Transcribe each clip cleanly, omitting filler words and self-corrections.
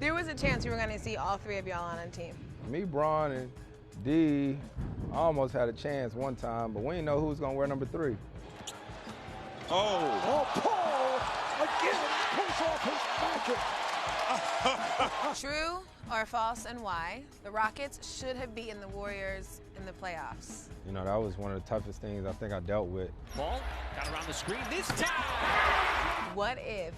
There was a chance we were going to see all three of y'all on a team. Me, Braun, and D almost had a chance one time, but we didn't know who was going to wear number 3. Oh, Paul again pulls off his magic. True or false, and why? The Rockets should have beaten the Warriors in the playoffs. You know, that was one of the toughest things I think I dealt with. Paul got around the screen this time. What if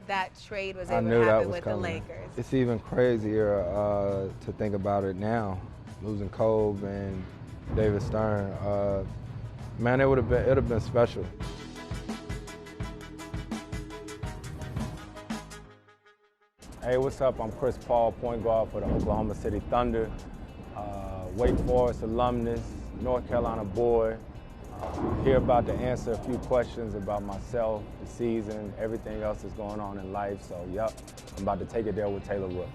that trade was I able knew to that happen was with coming. the Lakers? It's even crazier to think about it now, losing Kobe and David Stern. Man, it would have been special. Hey, what's up? I'm Chris Paul, point guard for the Oklahoma City Thunder, Wake Forest alumnus, North Carolina boy. Here about to answer a few questions about myself, the season, everything else that's going on in life. So, yep, I'm about to take it there with Taylor Rooks.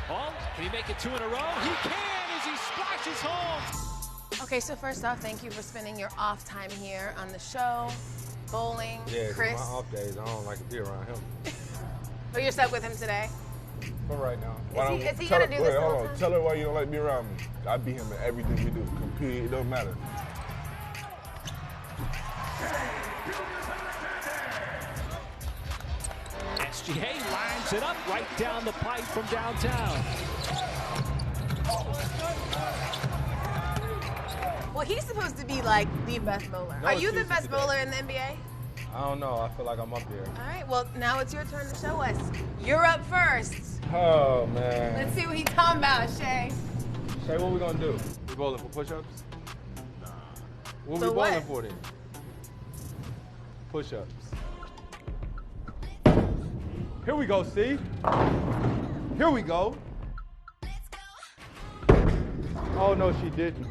Paul, can he make it 2 in a row? He can as he splashes home. Okay, so first off, thank you for spending your off time here on the show. Bowling, Yeah, Chris. my off days, I don't like to be around him. But you're stuck with him today? For right now. Is he gonna do this the whole Hold on. time? Tell her why you don't like me around me. I beat him in everything we do. Compete, it don't matter. SGA lines it up right down the pipe from downtown. Well, he's supposed to be like the best bowler. No Are you the excuses best today. bowler in the NBA? I don't know. I feel like I'm up there. All right, well, now it's your turn to show us. You're up first. Oh, man. Let's see what he's talking about, Shay. Shay, what we gonna do? We bowling for push-ups? Nah. What So we bowling what? for then? Push-ups. Here we go, see? Here we go. Oh, no, she didn't.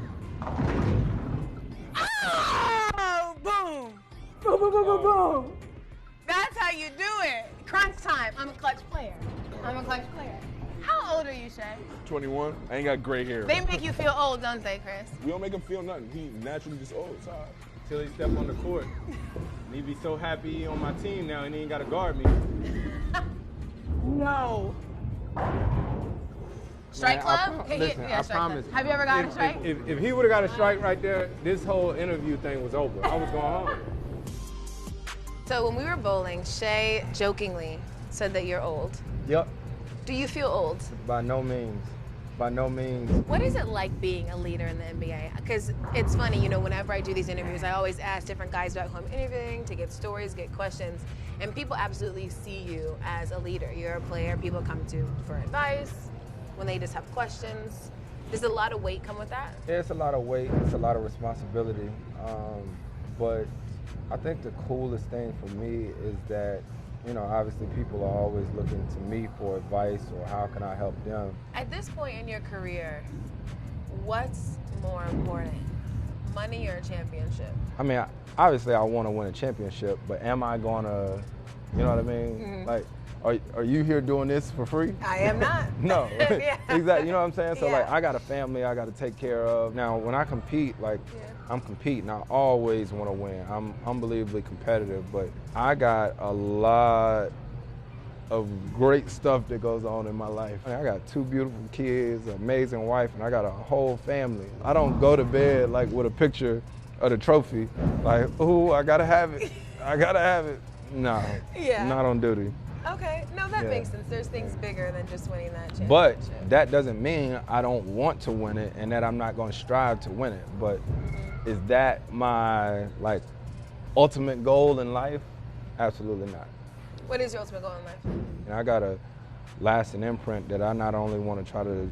Oh, boom. Boom, boom, boom, boom, boom. That's how you do it. Crunch time. I'm a clutch player. How old are you, Shay? 21. I ain't got gray hair. They make you feel old, don't they, Chris? We don't make him feel nothing. He naturally just old. It's all right. Till he step on the court. And he be so happy he on my team now and he ain't gotta guard me. No. Strike Man, club? Listen, I strike club. promise. Have you ever gotten a strike? If he would have got a strike right there, this whole interview thing was over. I was going home. So when we were bowling, Shay jokingly said that you're old. Yep. Do you feel old? By no means. By no means. What is it like being a leader in the NBA? Because it's funny, you know, whenever I do these interviews, I always ask different guys about who I'm interviewing to get stories, get questions, and people absolutely see you as a leader. You're a player, people come to for advice, when they just have questions. Does a lot of weight come with that? Yeah, it's a lot of weight, it's a lot of responsibility. But I think the coolest thing for me is that, you know, obviously people are always looking to me for advice or how can I help them. At this point in your career, what's more important, money or a championship? I mean, obviously I want to win a championship, but am I going to, you know what I mean? Mm-hmm. Like, are you here doing this for free? I am not. No, Yeah. exactly. You know what I'm saying? So Yeah. like, I got a family I got to take care of. Now, when I compete, like, Yeah. I'm competing. I always want to win. I'm unbelievably competitive, but I got a lot of great stuff that goes on in my life. I got 2 beautiful kids, an amazing wife, and I got a whole family. I don't go to bed like with a picture of the trophy, like, ooh, I gotta have it. I gotta have it. No, Yeah. not on duty. Okay, no, that Yeah. makes sense. There's things bigger than just winning that championship. But that doesn't mean I don't want to win it and that I'm not going to strive to win it. But is that my, like, ultimate goal in life? Absolutely not. What is your ultimate goal in life? And I got to lasting imprint that I not only want to try to,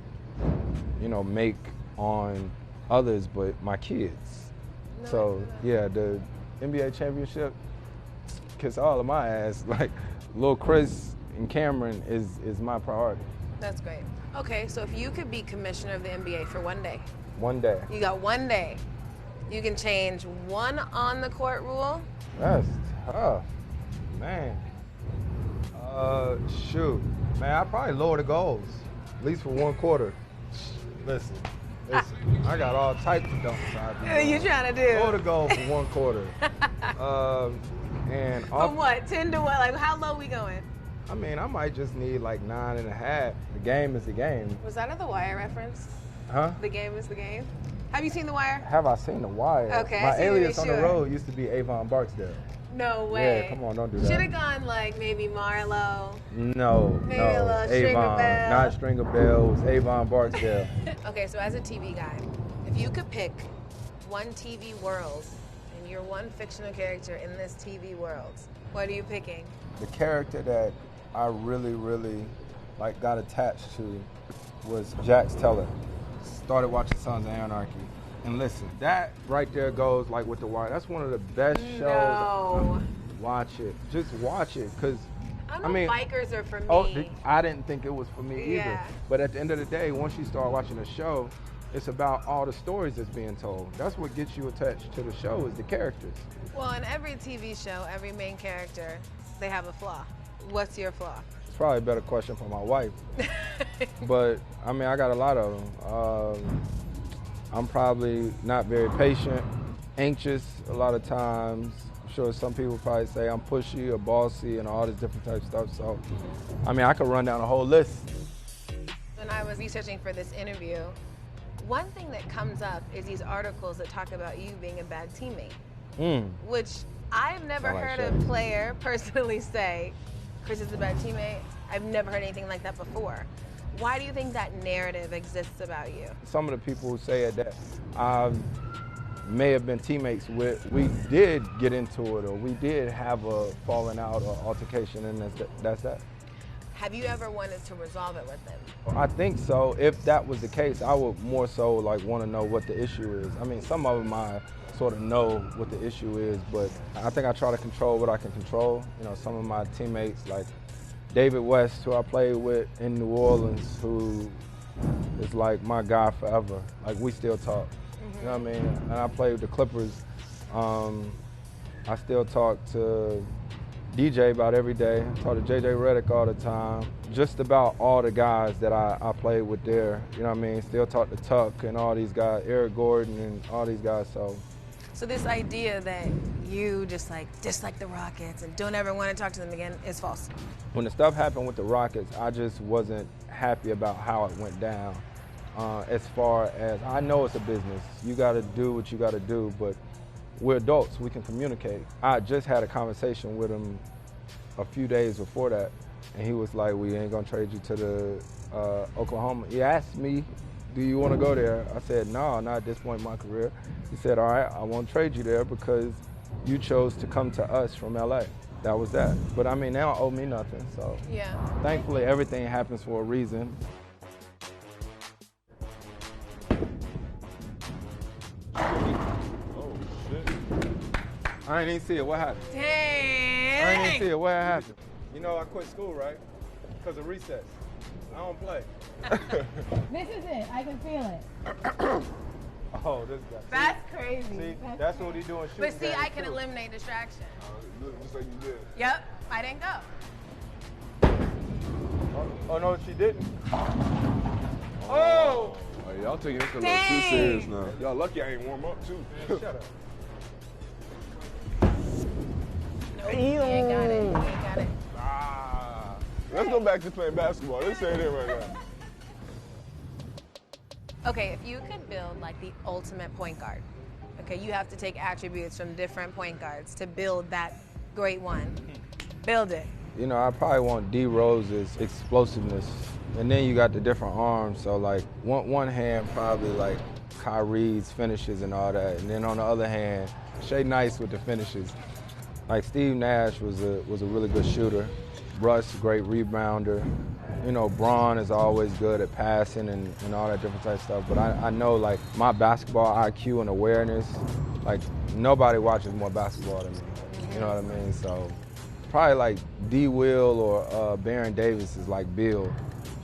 you know, make on others, but my kids. No, So, yeah, the NBA championship, kiss all of my ass. Like, Lil Chris and Cameron is my priority. That's great. Okay, so if you could be commissioner of the NBA for one day, One day. you got one day, you can change one on the court rule. That's tough, man. Shoot, man, I probably lower the goals, at least for 1 quarter. Listen, I got all types of dunks. What you trying to do? Lower the goal for 1 quarter. And From what? 10 to what? Like, how low we going? I mean, I might just need like 9.5. The game is the game. Was that a The Wire reference? Huh? The game is the game? Have you seen The Wire? Have I seen The Wire? Okay, My I see you, alias on the sure. road used to be Avon Barksdale. No way. Yeah, come on, don't do that. Should have gone like maybe Marlo. No, Maybe a little Stringer Avon, Bell. not Stringer Bell, it was Avon Barksdale. Okay, so as a TV guy, if you could pick one TV world and you're one fictional character in this TV world, what are you picking? The character that I really, really like got attached to was Jax Teller. Started watching Sons of Anarchy. And listen, that right there goes like with The Wire. That's one of the best shows. No. Watch it. Just watch it, because I mean, bikers are for me. Oh, I didn't think it was for me either. Yeah. But at the end of the day, once you start watching the show, it's about all the stories that's being told. That's what gets you attached to the show, is the characters. Well, in every TV show, every main character, they have a flaw. What's your flaw? It's probably a better question for my wife. But, I mean, I got a lot of them. I'm probably not very patient, anxious a lot of times. I'm sure some people probably say I'm pushy or bossy and all this different type of stuff. So, I mean, I could run down a whole list. When I was researching for this interview, one thing that comes up is these articles that talk about you being a bad teammate, which I've never Sound like heard a Shay. player personally say, Chris is a bad teammate. I've never heard anything like that before. Why do you think that narrative exists about you? Some of the people who say it that I may have been teammates with, we did get into it, or we did have a falling out or altercation, and that's that. Have you ever wanted to resolve it with them? I think so. If that was the case, I would more so like want to know what the issue is. I mean, some of them I sort of know what the issue is, but I think I try to control what I can control. You know, some of my teammates, like David West, who I played with in New Orleans, who is like my guy forever. Like, we still talk. You know what I mean? And I played with the Clippers. I still talk to DJ about every day. I talk to JJ Redick all the time. Just about all the guys that I played with there. You know what I mean? Still talk to Tuck and all these guys, Eric Gordon and all these guys. So this idea that you just like dislike the Rockets and don't ever want to talk to them again is false. When the stuff happened with the Rockets, I just wasn't happy about how it went down. As far as, I know it's a business. You got to do what you got to do, but we're adults. We can communicate. I just had a conversation with him a few days before that, and he was like, we ain't going to trade you to the Oklahoma. He asked me, do you want to go there? I said, no, not at this point in my career. He said, all right, I won't trade you there because you chose to come to us from LA. That was that. But I mean, they don't owe me nothing, so Yeah. thankfully everything happens for a reason. Oh, shit. I ain't even see it. What happened? I ain't even see Dang. it. What happened? You know I quit school, right? Because of recess. I don't play. This is it. I can feel it. Oh, this guy. That's crazy. See, that's what he doing. But see, I can eliminate distraction. Look, just like you did. Yep, I didn't go. Oh no, she didn't. Oh! Oh, y'all taking this a little too Dang. serious now. Y'all lucky I ain't warm up too. Shut up. Nope, you ain't got it. You ain't got it. Ah. Let's go back to playing basketball. This ain't it right now. Okay, if you could build like the ultimate point guard, okay, you have to take attributes from different point guards to build that great one. Build it. You know, I probably want D Rose's explosiveness, and then you got the different arms. So like one hand probably like Kyrie's finishes and all that, and then on the other hand, Shea Nice with the finishes. Like Steve Nash was a really good shooter. Russ, great rebounder. You know, Braun is always good at passing and all that different type of stuff. But I know, like, my basketball IQ and awareness, like, nobody watches more basketball than me. You know what I mean? So probably like D. Will or Baron Davis is like Bill.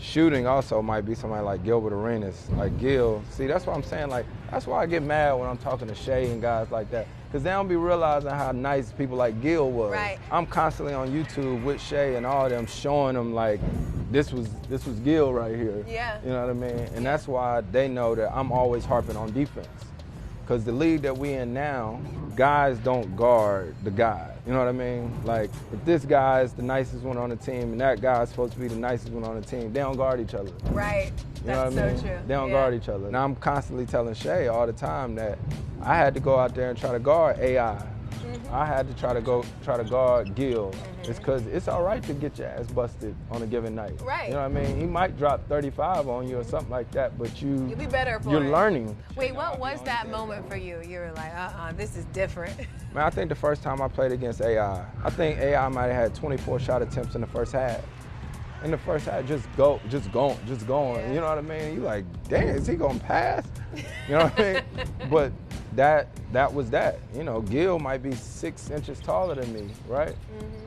Shooting also might be somebody like Gilbert Arenas, like Gil. See, that's what I'm saying. Like, that's why I get mad when I'm talking to Shea and guys like that, because they don't be realizing how nice people like Gil was. Right. I'm constantly on YouTube with Shea and all of them, showing them like, this was Gil right here. Yeah. You know what I mean? And that's why they know that I'm always harping on defense, because the league that we in now, guys don't guard the guys. You know what I mean? Like, if this guy is the nicest one on the team and that guy is supposed to be the nicest one on the team, they don't guard each other. Right. You know That's what I mean? so true. They don't guard each other. And I'm constantly telling Shay all the time that I had to go out there and try to guard AI. I had to try to guard Gil. It's because it's all right to get your ass busted on a given night. Right. You know what I mean? He might drop 35 on you or something like that, but You'll be better for you're it. learning. Wait, what was that moment for you? You were like, this is different. Man, I think the first time I played against AI, I think AI might have had 24 shot attempts in the first half. In the first half, just going. Yeah. You know what I mean? You like, dang, is he gonna pass? You know what I mean? But that was that. You know, Gil might be 6 inches taller than me, right?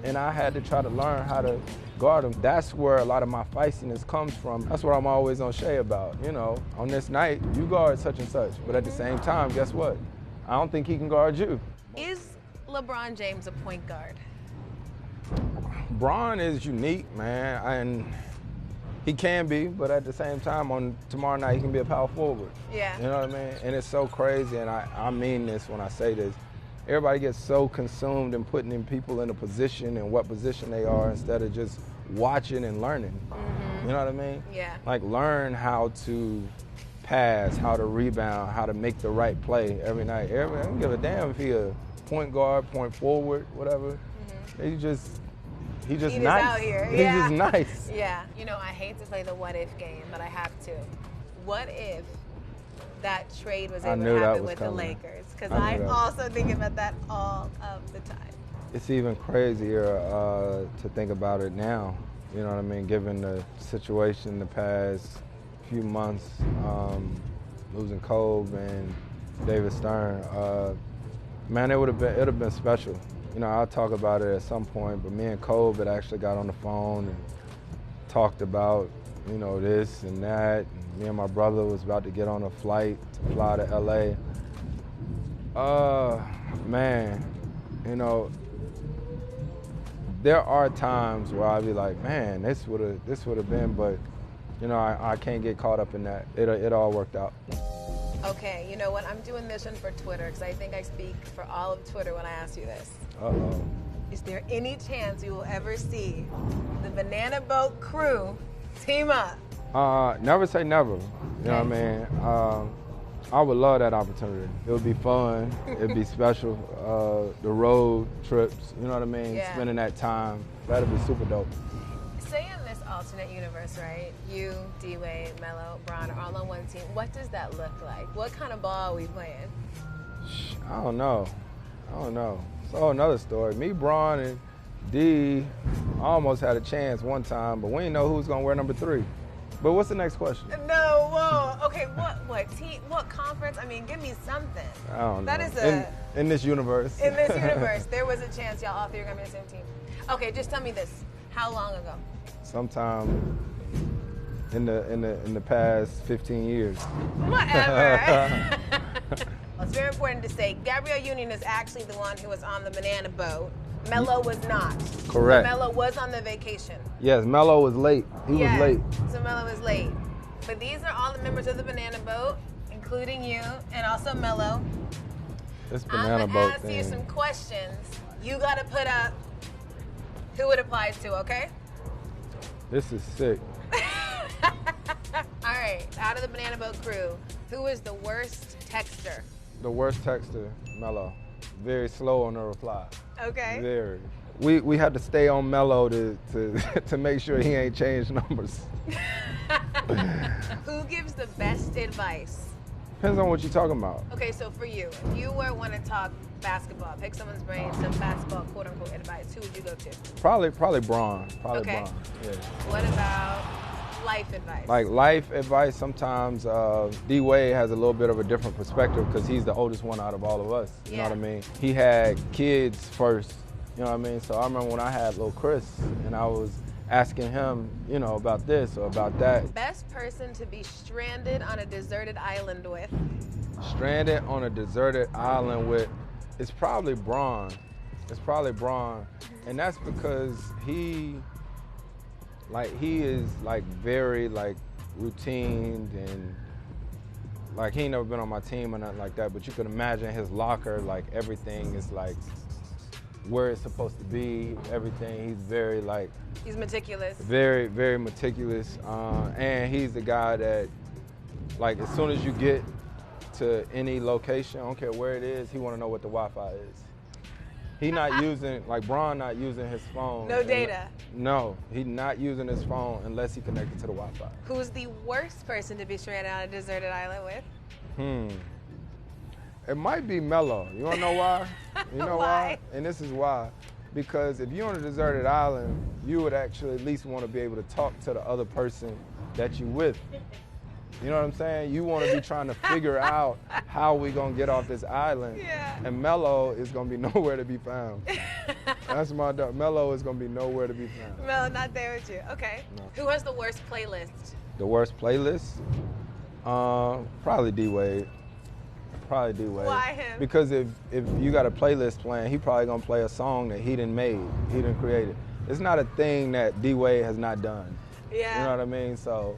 And I had to try to learn how to guard him. That's where a lot of my feistiness comes from. That's what I'm always on Shay about. You know, on this night, you guard such and such, but at the same time, guess what? I don't think he can guard you. Is LeBron James a point guard? Bron is unique, man, and he can be, but at the same time, on tomorrow night, he can be a power forward. Yeah. You know what I mean? And it's so crazy, and I mean this when I say this. Everybody gets so consumed in putting in people in a position and what position they are instead of just watching and learning. You know what I mean? Yeah. Like, learn how to pass, how to rebound, how to make the right play every night. I don't give a damn if he a point guard, point forward, whatever. He's just He nice. out here. He's Yeah. just nice. Yeah. You know, I hate to play the what if game, but I have to. What if that trade was I able knew to that happen was with the coming. Lakers? Because I I knew that. also think about that all of the time. It's even crazier to think about it now. You know what I mean? Given the situation the past few months, losing Kobe and David Stern, man, it'd have been special. You know, I'll talk about it at some point, but me and Kobe had actually got on the phone and talked about, you know, this and that. And me and my brother was about to get on a flight to fly to LA. Man, you know, there are times where I'd be like, man, this would have been, but you know, I can't get caught up in that. It all worked out. Okay, you know what? I'm doing this one for Twitter because I think I speak for all of Twitter when I ask you this. Uh-oh. Is there any chance you will ever see the Banana Boat crew team up? Never say never. You know what I mean? I would love that opportunity. It would be fun. It'd be special. The road trips, you know what I mean? Yeah. Spending that time, that'd be super dope. Say in this alternate universe, right? You, D-Wade, Melo, Bron are all on one team. What does that look like? What kind of ball are we playing? I don't know. It's a whole another story. Me, Bron, and D almost had a chance one time, but we didn't know who was gonna wear number 3. But what's the next question? No, whoa. Okay, what team, what conference? I mean, give me something. I don't know. That is in this universe. In this universe, there was a chance y'all all three are gonna be on the same team. Okay, just tell me this. How long ago? Sometime in the past 15 years. Whatever. It's very important to say Gabrielle Union is actually the one who was on the Banana Boat. Melo was not. Correct. Melo was on the vacation. Yes, Melo was late. He was late. So Melo was late. But these are all the members of the Banana Boat, including you and also Melo. This I'm Banana gonna Boat ask thing. you some questions. You gotta put up who it applies to, okay? This is sick. All right, out of the Banana Boat crew, who is the worst texter? The worst texter, Melo. Very slow on the reply. Okay. Very. We had to stay on Melo to to make sure he ain't changed numbers. Who gives the best advice? Depends on what you're talking about. Okay, so for you, if you were want to talk basketball, pick someone's brain, some basketball quote unquote advice, who would you go to? Probably Bron. Probably Okay. Bron. Yeah. What about life advice? Like life advice, sometimes D-Wade has a little bit of a different perspective because he's the oldest one out of all of us. You know what I mean? He had kids first, you know what I mean? So I remember when I had little Chris and I was asking him, you know, about this or about that. Best person to be stranded on a deserted island with? Stranded on a deserted island with, it's probably Bron. It's probably Bron. And that's because he is like very like routine and like he ain't never been on my team or nothing like that, but you can imagine his locker, like everything is like where it's supposed to be, everything. He's very like, He's meticulous. very, very meticulous. And he's the guy that, like, as soon as you get to any location, I don't care where it is, he want to know what the Wi-Fi is. He not using, like Bron not using his phone. No data. No, he's not using his phone unless he connected to the Wi-Fi. Who's the worst person to be stranded on a deserted island with? It might be Melo. You wanna know why? You know Why? And this is why. Because if you're on a deserted island, you would actually at least want to be able to talk to the other person that you with. You know what I'm saying? You want to be trying to figure out how we gonna get off this island. Yeah. And Melo is gonna be nowhere to be found. That's my dog. Melo is gonna be nowhere to be found. Mel, not there with you. Okay. No. Who has the worst playlist? The worst playlist? Probably D-Wade. Probably D-Wade. Why him? Because if you got a playlist playing, he probably gonna play a song that he done made, he done created. It's not a thing that D-Wade has not done. Yeah. You know what I mean? So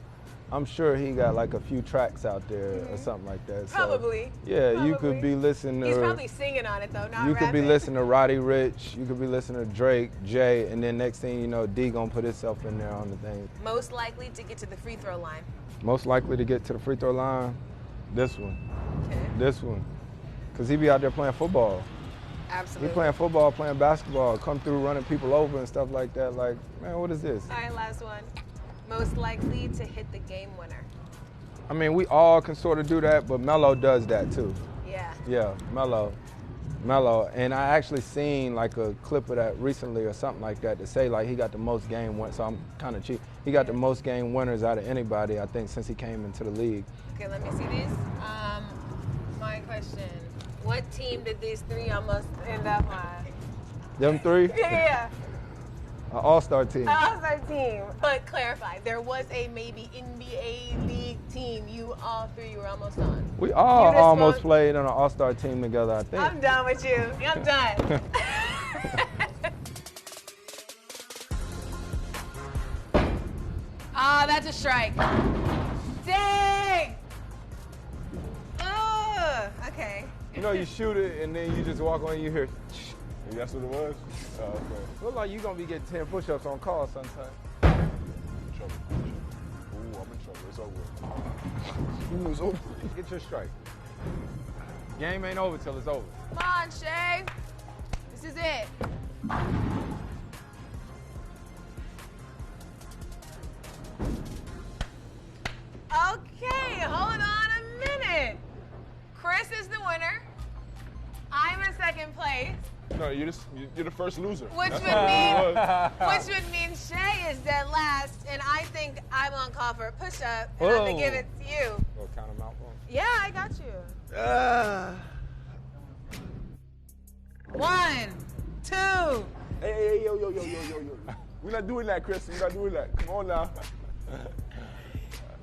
I'm sure he got like a few tracks out there or something like that. Probably. So, yeah, Probably. you could be listening to. He's probably singing on it though, not You could be rapping. listening to Roddy Ricch, you could be listening to Drake, Jay, and then next thing you know, D gonna put himself in there on the thing. Most likely to get to the free throw line. Most likely to get to the free throw line, this one. Okay. This one. Because he be out there playing football. Absolutely. He playing football, playing basketball, come through running people over and stuff like that. Like, man, what is this? All right, last one. Most likely to hit the game winner. I mean, we all can sort of do that, but Melo does that too. Yeah. Yeah, Melo. And I actually seen like a clip of that recently or something like that to say like he got the most game winners, so I'm kind of cheap. He got the most game winners out of anybody, I think, since he came into the league. Okay, let me see these. My question. What team did these three almost end up on? Them three? Yeah. An all-star team. All-star team. But clarify, there was a maybe NBA league team you all three were almost on. We all You just almost want- played on an all-star team together, I think. I'm done with you. I'm done. Ah, that's a strike. Dang! Oh, okay. You know, you shoot it and then you just walk on and you hear, Maybe that's what it was? Oh, okay. look like you gonna be getting 10 push-ups on call sometime. I'm in trouble. Ooh, I'm in trouble. It's over. Ooh, it's over. Get your strike. Game ain't over till it's over. Come on, Shay. This is it. Okay, hold on a minute. Chris is the winner. I'm in second place, No, you're the first loser. which That's would what mean it was. which would mean Shay is dead last, and I think I'm on call for a push-up, and I'm gonna give it to you. Go count them out for him. Yeah, I got you. 1, 2. Hey, yo. We're not doing that, Chris. We're not doing that. Come on now.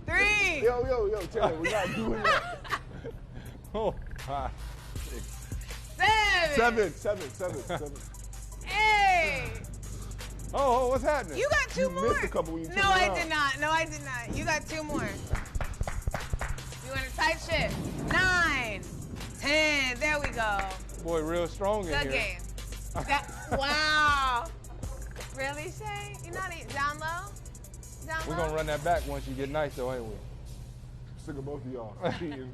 3. Yo, Taylor, we're not doing that. Oh, 5, 6. 7. 8. Oh, what's happening? You got 2 You more. missed a couple when you No, turned I around. did not. No, I did not. You got 2 more. You want a tight shit? 9, 10. There we go. Boy, real strong in Good here. game. Wow. Really, Shay? You're not even down low? Down We're low? gonna run that back once you get nice though, ain't we? Sick of both of y'all. Cheating.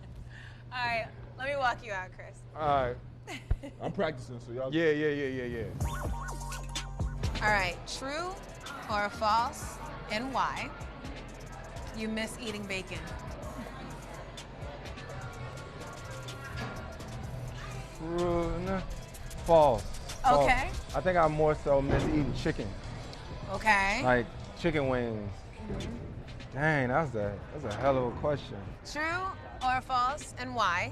All right. Let me walk you out, Chris. All right. I'm practicing, so y'all. Yeah. All right. True or false, and why? You miss eating bacon. False. False. Okay. I think I more so miss eating chicken, Okay. like chicken wings. Dang, that's a hell of a question. True or false, and why?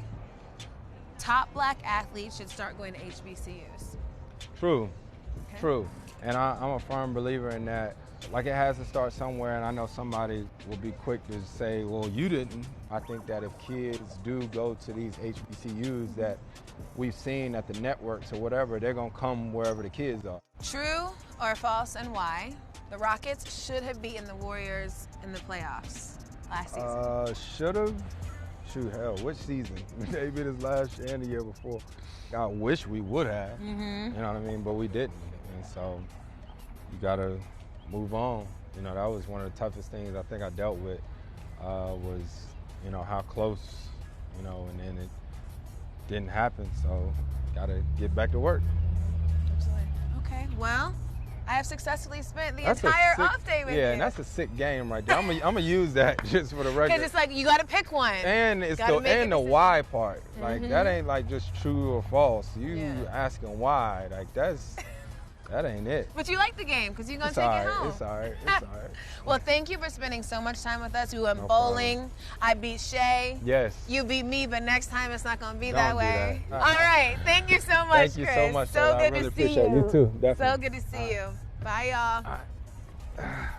Top black athletes should start going to HBCUs. True. Okay. True. And I'm a firm believer in that. Like, it has to start somewhere, and I know somebody will be quick to say, well, you didn't. I think that if kids do go to these HBCUs that we've seen at the networks or whatever, they're going to come wherever the kids are. True or false, and why? The Rockets should have beaten the Warriors in the playoffs last season. shoot, hell, which season? Maybe this last year and the year before. I wish we would have, you know what I mean? But we didn't. And so you got to move on. You know, that was one of the toughest things I think I dealt with was, you know, how close, you know, and then it didn't happen. So got to get back to work. Absolutely. Okay, well, I have successfully spent the entire off day with you. Yeah, and that's a sick game right there. I'm gonna use that just for the record. Because it's like you got to pick one. And it's the why part. Like that ain't like just true or false. You asking why, like that ain't it. But you like the game because you're gonna take it home. It's all right. It's all right. Well, thank you for spending so much time with us. We went bowling. Problem. I beat Shay. Yes. You beat me, but next time it's not gonna be Don't that do way. that. All right. Thank you so much, Thank you Chris. so much. So good I really to see appreciate you. You too. Definitely. So good to see you. Bye, y'all. All right.